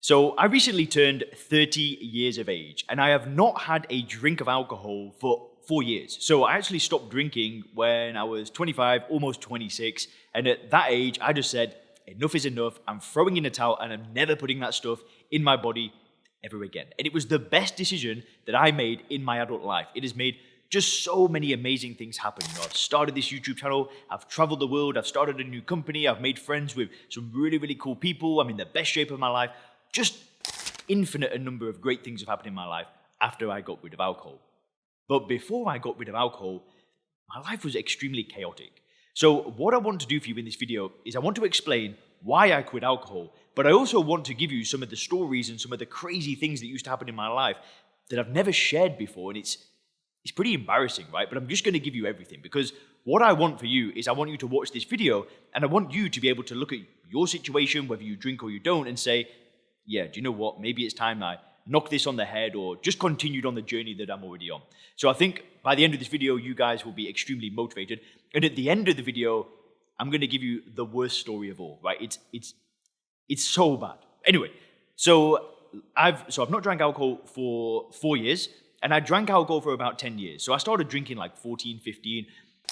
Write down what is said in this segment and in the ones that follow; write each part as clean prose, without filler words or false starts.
So I recently turned 30 years of age and I have not had a drink of alcohol for 4 years. So I actually stopped drinking when I was 25, almost 26. And at that age, I just said, enough is enough. I'm throwing in the towel and I'm never putting that stuff in my body ever again. And it was the best decision that I made in my adult life. It has made just so many amazing things happen. I've started this YouTube channel, I've traveled the world, I've started a new company, I've made friends with some really, really cool people. I'm in the best shape of my life. Just infinite a number of great things have happened in my life after I got rid of alcohol. But before I got rid of alcohol, my life was extremely chaotic. So what I want to do for you in this video is I want to explain why I quit alcohol, but I also want to give you some of the stories and some of the crazy things that used to happen in my life that I've never shared before. And it's pretty embarrassing, right? But I'm just going to give you everything because what I want for you is I want you to watch this video and I want you to be able to look at your situation, whether you drink or you don't, and say, yeah, do you know what? Maybe it's time I knock this on the head or just continued on the journey that I'm already on. So I think by the end of this video, you guys will be extremely motivated. And at the end of the video, I'm going to give you the worst story of all, right? It's so bad. Anyway, so I've not drank alcohol for 4 years. And I drank alcohol for about 10 years. So I started drinking like 14, 15,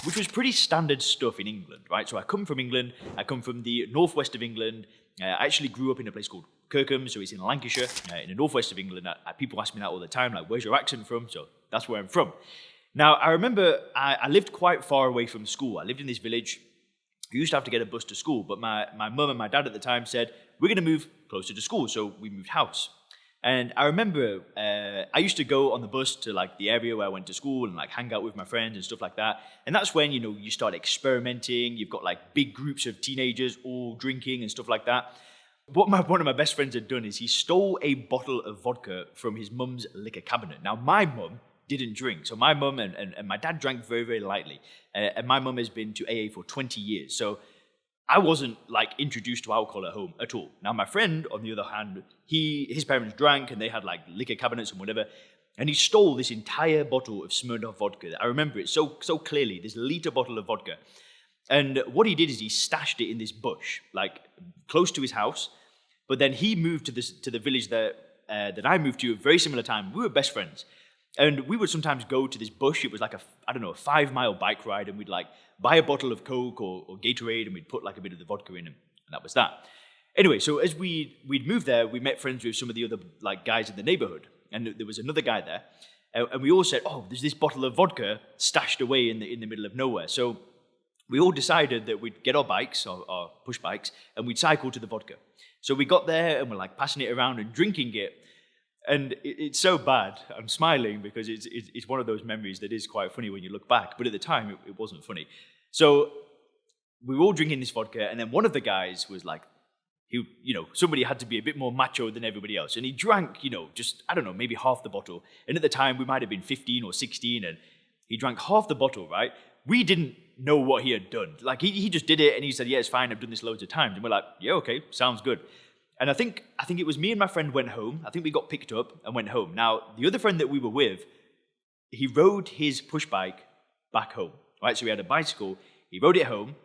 which was pretty standard stuff in England, right? So I come from England. I come from the northwest of England. I actually grew up in a place called Kirkham, so it's in Lancashire, in the northwest of England. People ask me that all the time, like, where's your accent from? So that's where I'm from. Now, I remember I lived quite far away from school. I lived in this village. We used to have to get a bus to school, but my mum and my dad at the time said, we're going to move closer to school, so we moved house. And I remember I used to go on the bus to like the area where I went to school and like hang out with my friends and stuff like that. And that's when, you start experimenting. You've got like big groups of teenagers all drinking and stuff like that. What one of my best friends had done is he stole a bottle of vodka from his mum's liquor cabinet. Now, my mum didn't drink. So my mum and my dad drank very, very lightly. And my mum has been to AA for 20 years. So I wasn't like introduced to alcohol at home at all. Now my friend, on the other hand, his parents drank and they had like liquor cabinets and whatever, and he stole this entire bottle of Smirnoff vodka. I remember it so clearly, this liter bottle of vodka. And what he did is he stashed it in this bush, like close to his house. But then he moved to the village that I moved to at a very similar time. We were best friends. And we would sometimes go to this bush. It was like a 5-mile bike ride, and we'd like buy a bottle of Coke or Gatorade, and we'd put like a bit of the vodka in, and that was that. Anyway, so as we'd moved there, we met friends with some of the other like guys in the neighborhood, and there was another guy there, and we all said, "Oh, there's this bottle of vodka stashed away in the middle of nowhere." So we all decided that we'd get our bikes, our push bikes, and we'd cycle to the vodka. So we got there, and we're like passing it around and drinking it. And it's so bad. I'm smiling because it's one of those memories that is quite funny when you look back. But at the time, it wasn't funny. So we were all drinking this vodka, and then one of the guys was like, somebody had to be a bit more macho than everybody else. And he drank, just, maybe half the bottle. And at the time, we might have been 15 or 16, and he drank half the bottle, right? We didn't know what he had done. Like, he just did it, and he said, yeah, it's fine, I've done this loads of times. And we're like, yeah, okay, sounds good. And I think it was me and my friend went home. I think we got picked up and went home. Now, the other friend that we were with, he rode his push bike back home, right? So he had a bicycle, he rode it home,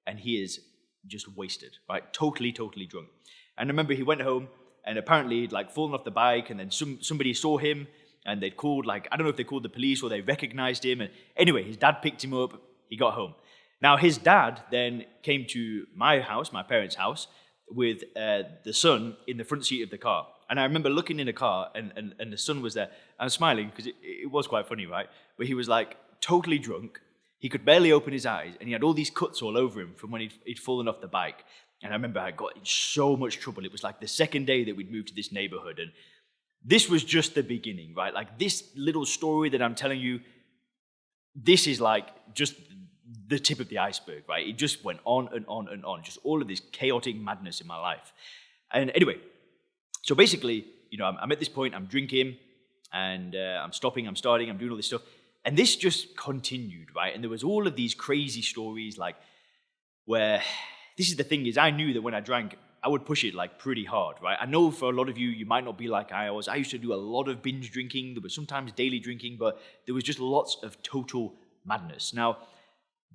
and he is just wasted, right? Totally drunk. And I remember he went home, and apparently he'd like fallen off the bike, and then somebody saw him, and they'd called, like, I don't know if they called the police or they recognized him. And anyway, his dad picked him up, he got home. Now, his dad then came to my house, my parents' house, with the son in the front seat of the car. And I remember looking in the car and the son was there. I'm smiling because it was quite funny, right? But he was like totally drunk. He could barely open his eyes and he had all these cuts all over him from when he'd fallen off the bike. And I remember I got in so much trouble. It was like the second day that we'd moved to this neighborhood. And this was just the beginning, right? Like this little story that I'm telling you, this is like just the tip of the iceberg, right? It just went on and on and on, just all of this chaotic madness in my life. And anyway, so basically, I'm at this point, I'm drinking, and I'm stopping, I'm starting, I'm doing all this stuff. And this just continued, right? And there was all of these crazy stories, like, where, this is the thing is, I knew that when I drank, I would push it like pretty hard, right? I know for a lot of you, you might not be like I was. I used to do a lot of binge drinking. There was sometimes daily drinking, but there was just lots of total madness. Now,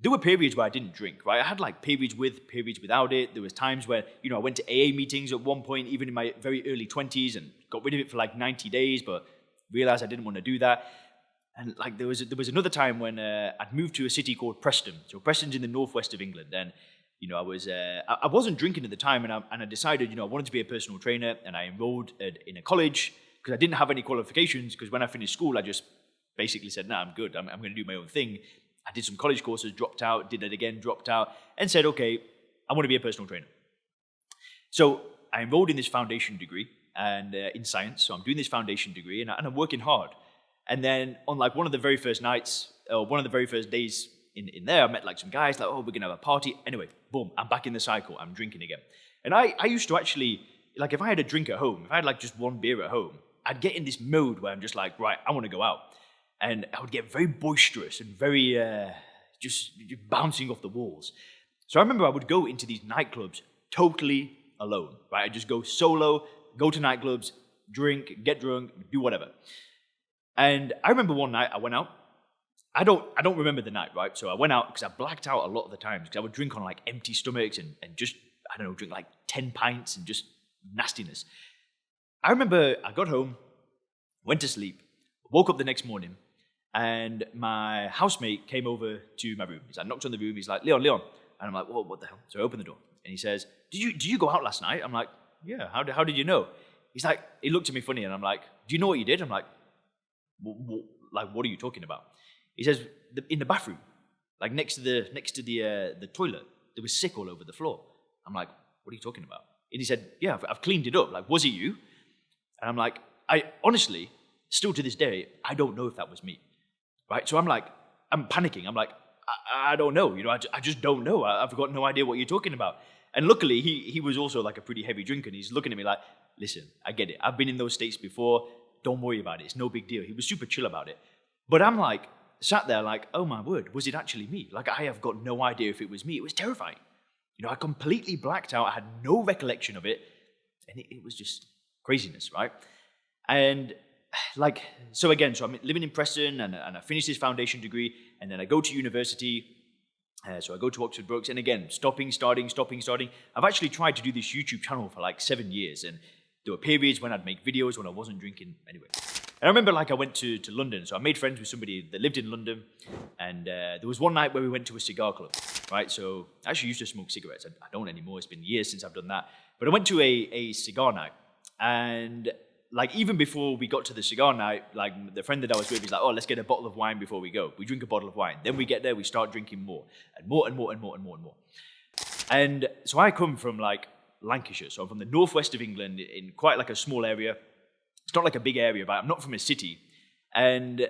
there were periods where I didn't drink, right? I had like periods with, periods without it. There was times where, I went to AA meetings at one point, even in my very early 20s, and got rid of it for like 90 days, but realized I didn't want to do that. And like there was another time when I'd moved to a city called Preston. So Preston's in the northwest of England, and I wasn't drinking at the time, and I decided I wanted to be a personal trainer, and I enrolled in a college because I didn't have any qualifications. Because when I finished school, I just basically said, "Nah, I'm good. I'm going to do my own thing." I did some college courses, dropped out, did it again, dropped out, and said, "Okay, I want to be a personal trainer." So I enrolled in this foundation degree and in science. So I'm doing this foundation degree, and I'm working hard. And then on like one of the very first nights, or one of the very first days in there, I met like some guys, like, "Oh, we're going to have a party." Anyway, boom, I'm back in the cycle. I'm drinking again. And I used to actually, like if I had a drink at home, if I had like just one beer at home, I'd get in this mode where I'm just like, right, I want to go out. And I would get very boisterous and very just bouncing off the walls. So I remember I would go into these nightclubs totally alone, right? I'd just go solo, go to nightclubs, drink, get drunk, do whatever. And I remember one night I went out. I don't remember the night, right? So I went out because I blacked out a lot of the times because I would drink on like empty stomachs and just, I don't know, drink like 10 pints and just nastiness. I remember I got home, went to sleep, woke up the next morning, and my housemate came over to my room. He's like, knocked on the room. He's like, Leon. And I'm like, whoa, what the hell? So I opened the door. And he says, did you go out last night? I'm like, yeah, how did you know? He's like, he looked at me funny, and I'm like, do you know what you did? I'm like, what are you talking about? He says, in the bathroom, like next to the toilet, there was sick all over the floor. I'm like, what are you talking about? And he said, yeah, I've cleaned it up. Like, was it you? And I'm like, I honestly, still to this day, I don't know if that was me. Right? So I'm like, I'm panicking. I'm like, I don't know. I just don't know. I've got no idea what you're talking about. And luckily, he was also like a pretty heavy drinker. And he's looking at me like, listen, I get it. I've been in those states before. Don't worry about it. It's no big deal. He was super chill about it. But I'm like, sat there like, oh my word, was it actually me? Like, I have got no idea if it was me. It was terrifying. I completely blacked out. I had no recollection of it. And it was just craziness, right? And like, so I'm living in Preston and I finished this foundation degree, and then I go to university. So I go to Oxford Brookes, and again, stopping, starting. I've actually tried to do this YouTube channel for like 7 years, and there were periods when I'd make videos when I wasn't drinking anyway. And I remember like I went to London, so I made friends with somebody that lived in London, and there was one night where we went to a cigar club, right? So I actually used to smoke cigarettes. I don't anymore. It's been years since I've done that. But I went to a cigar night, and like even before we got to the cigar night, like the friend that I was with, he's like, "Oh, let's get a bottle of wine before we go." We drink a bottle of wine. Then we get there, we start drinking more and more and more and more and more and more. And so I come from like Lancashire, so I'm from the northwest of England in quite like a small area. It's not like a big area, but I'm not from a city. And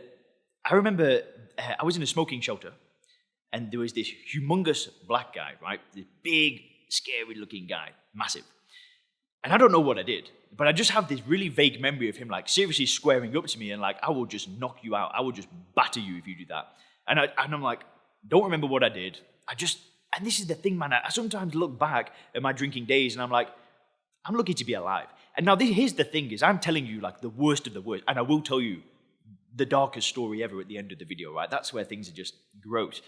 I remember I was in a smoking shelter, and there was this humongous black guy, right? This big, scary-looking guy, massive. And I don't know what I did, but I just have this really vague memory of him like seriously squaring up to me and like, "I will just knock you out. I will just batter you if you do that." And I'm like, don't remember what I did. And this is the thing, man. I sometimes look back at my drinking days and I'm like, I'm lucky to be alive. And now here's the thing is I'm telling you like the worst of the worst. And I will tell you the darkest story ever at the end of the video, right? That's where things are just gross.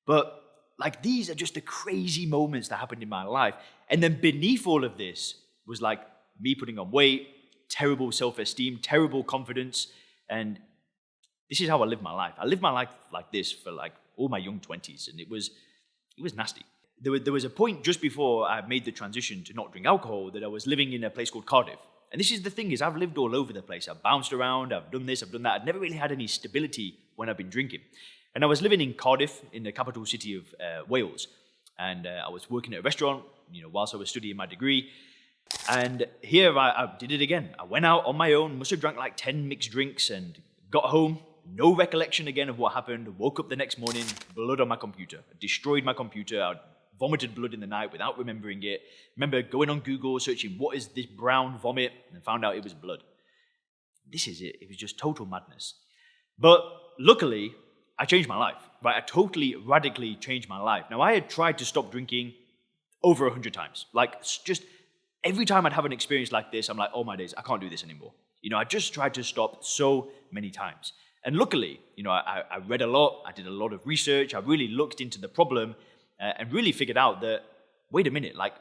But like these are just the crazy moments that happened in my life. And then beneath all of this was like me putting on weight, terrible self-esteem, terrible confidence. And this is how I live my life. I lived my life like this for like all my young 20s. And it was nasty. There was a point just before I made the transition to not drink alcohol that I was living in a place called Cardiff. And this is the thing is I've lived all over the place. I've bounced around, I've done this, I've done that. I've never really had any stability when I've been drinking. And I was living in Cardiff, in the capital city of Wales. And I was working at a restaurant, whilst I was studying my degree. And here I did it again. I went out on my own, must have drank like 10 mixed drinks and got home. No recollection again of what happened. Woke up the next morning, blood on my computer. I destroyed my computer. I vomited blood in the night without remembering it. Remember going on Google, searching what is this brown vomit, and found out it was blood. This is it. It was just total madness. But luckily, I changed my life, right? I totally, radically changed my life. Now, I had tried to stop drinking over 100 times. Like, just every time I'd have an experience like this, I'm like, oh my days, I can't do this anymore. I just tried to stop so many times. And luckily, I read a lot, I did a lot of research, I really looked into the problem and really figured out that, wait a minute, like,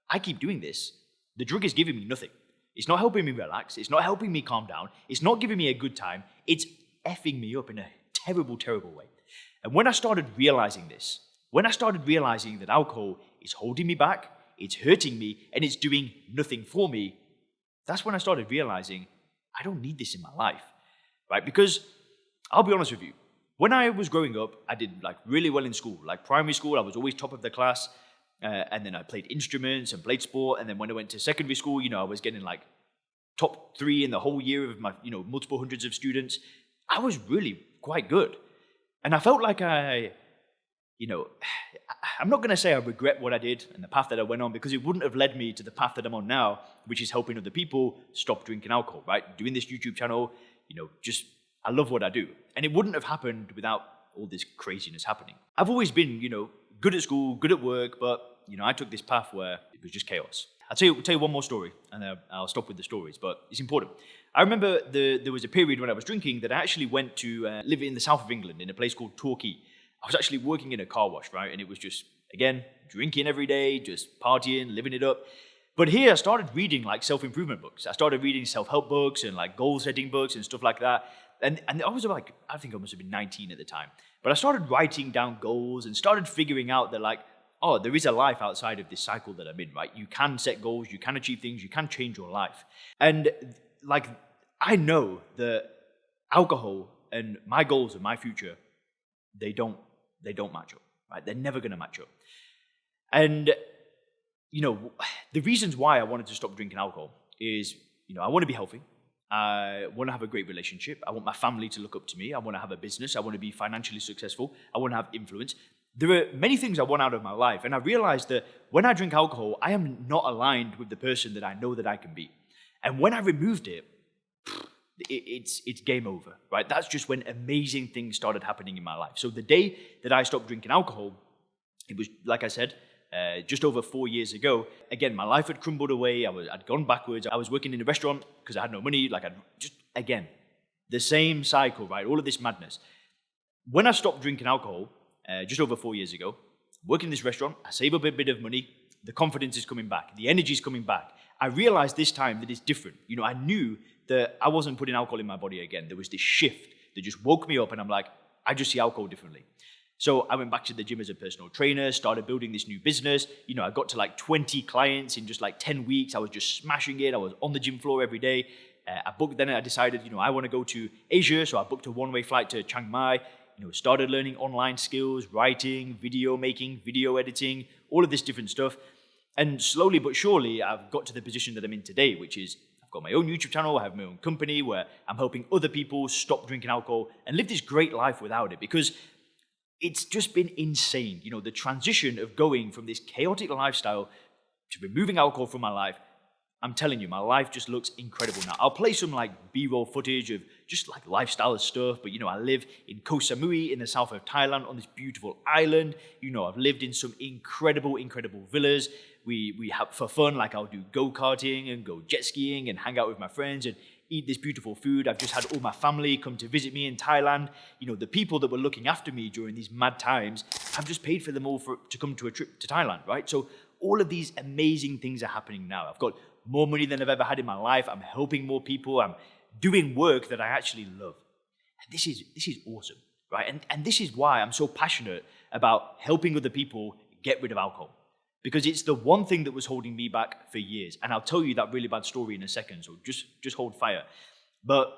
I keep doing this. The drug is giving me nothing. It's not helping me relax. It's not helping me calm down. It's not giving me a good time. It's effing me up in a terrible, terrible way. And when I started realizing this, when I started realizing that alcohol is holding me back, it's hurting me, and it's doing nothing for me, that's when I started realizing I don't need this in my life, right? Because I'll be honest with you, when I was growing up, I did like really well in school. Like primary school, I was always top of the class. And then I played instruments and played sport. And then when I went to secondary school, I was getting like top 3 in the whole year of my, multiple hundreds of students. I was really quite good. And I felt like I'm not going to say I regret what I did and the path that I went on, because it wouldn't have led me to the path that I'm on now, which is helping other people stop drinking alcohol, right? Doing this YouTube channel, I love what I do. And it wouldn't have happened without all this craziness happening. I've always been, good at school, good at work, but, I took this path where it was just chaos. I'll tell you one more story, and then I'll stop with the stories, but it's important. I remember there was a period when I was drinking that I actually went to live in the south of England in a place called Torquay. I was actually working in a car wash, right? And it was just, again, drinking every day, just partying, living it up. But here I started reading like self-improvement books. I started reading self-help books and like goal-setting books and stuff like that. And I was like, I think I must have been 19 at the time. But I started writing down goals and started figuring out that like, oh, there is a life outside of this cycle that I'm in, right? You can set goals, you can achieve things, you can change your life. And like, I know that alcohol and my goals and my future, they don't match up, right? They're never going to match up. And, the reasons why I wanted to stop drinking alcohol is, I want to be healthy. I want to have a great relationship. I want my family to look up to me. I want to have a business. I want to be financially successful. I want to have influence. There are many things I want out of my life. And I realized that when I drink alcohol, I am not aligned with the person that I know that I can be. And when I removed it, it's game over, right? That's just when amazing things started happening in my life. So the day that I stopped drinking alcohol, it was, like I said, just over 4 years ago. Again, my life had crumbled away. I'd gone backwards. I was working in a restaurant because I had no money. Like, again, the same cycle, right? All of this madness. When I stopped drinking alcohol, just over 4 years ago, working in this restaurant, I save up a bit of money. The confidence is coming back. The energy is coming back. I realized this time that it's different. I knew that I wasn't putting alcohol in my body again. There was this shift that just woke me up, and I'm like, I just see alcohol differently. So I went back to the gym as a personal trainer, started building this new business. I got to like 20 clients in just like 10 weeks. I was just smashing it. I was on the gym floor every day. Then I decided, I want to go to Asia. So I booked a one-way flight to Chiang Mai, started learning online skills, writing, video making, video editing, all of this different stuff. And slowly but surely, I've got to the position that I'm in today, which is I've got my own YouTube channel. I have my own company where I'm helping other people stop drinking alcohol and live this great life without it, because it's just been insane. The transition of going from this chaotic lifestyle to removing alcohol from my life. I'm telling you, my life just looks incredible now. I'll play some like B-roll footage of just like lifestyle stuff, but I live in Koh Samui in the south of Thailand on this beautiful island. I've lived in some incredible villas. We have for fun, like I'll do go-karting and go jet skiing and hang out with my friends and eat this beautiful food. I've just had all my family come to visit me in Thailand. The people that were looking after me during these mad times, I've just paid for them all to come to a trip to Thailand, right? So all of these amazing things are happening now. I've got more money than I've ever had in my life. I'm helping more people. I'm doing work that I actually love. And this is awesome, right? And this is why I'm so passionate about helping other people get rid of alcohol. Because it's the one thing that was holding me back for years. And I'll tell you that really bad story in a second, so just hold fire. But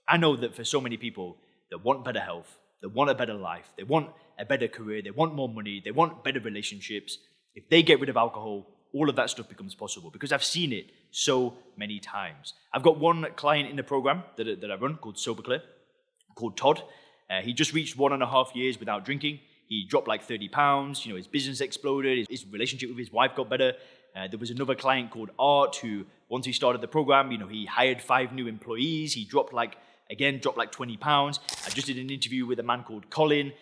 I know that for so many people that want better health, that want a better life, they want a better career, they want more money, they want better relationships, if they get rid of alcohol, all of that stuff becomes possible, because I've seen it so many times. I've got one client in the program that I run called SoberClear, called Todd. He just reached 1.5 years without drinking. He dropped like 30 pounds, his business exploded, his relationship with his wife got better. There was another client called Art who, once he started the program, he hired 5 new employees. He dropped like 20 pounds. I just did an interview with a man called Colin,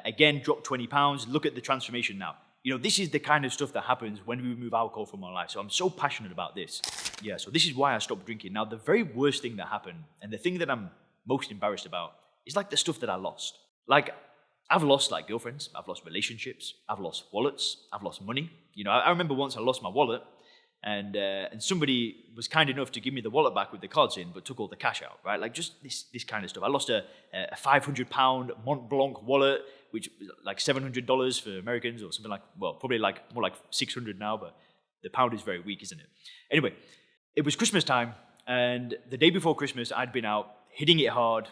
again, dropped 20 pounds. Look at the transformation now. This is the kind of stuff that happens when we remove alcohol from our life. So I'm so passionate about this. Yeah, so this is why I stopped drinking. Now, the very worst thing that happened, and the thing that I'm most embarrassed about, is like the stuff that I lost. Like, I've lost like girlfriends, I've lost relationships, I've lost wallets, I've lost money. You know, I remember once I lost my wallet, and somebody was kind enough to give me the wallet back with the cards in, but took all the cash out, right? Like just this kind of stuff. I lost a £500 Mont Blanc wallet, which was like $700 for Americans or something like, well, probably like more like 600 now, but the pound is very weak, isn't it? Anyway, it was Christmas time, and the day before Christmas, I'd been out hitting it hard,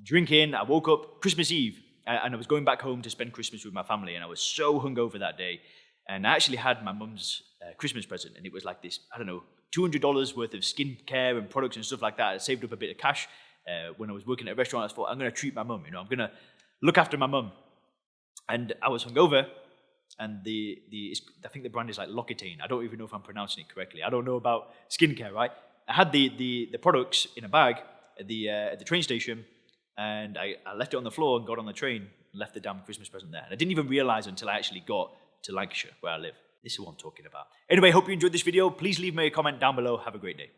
drinking. I woke up Christmas Eve, and I was going back home to spend Christmas with my family, and I was so hungover that day. And I actually had my mum's Christmas present, and it was like this, I don't know, $200 worth of skincare and products and stuff like that. I saved up a bit of cash when I was working at a restaurant. I thought, I'm going to treat my mum, you know, I'm going to look after my mum. And I was hungover, and I think the brand is like L'Occitane. I don't even know if I'm pronouncing it correctly. I don't know about skincare, right? I had the products in a bag at the train station, and I left it on the floor and got on the train and left the damn Christmas present there. And I didn't even realize until I actually got to Lancashire, where I live. This is what I'm talking about. Anyway, hope you enjoyed this video. Please leave me a comment down below. Have a great day.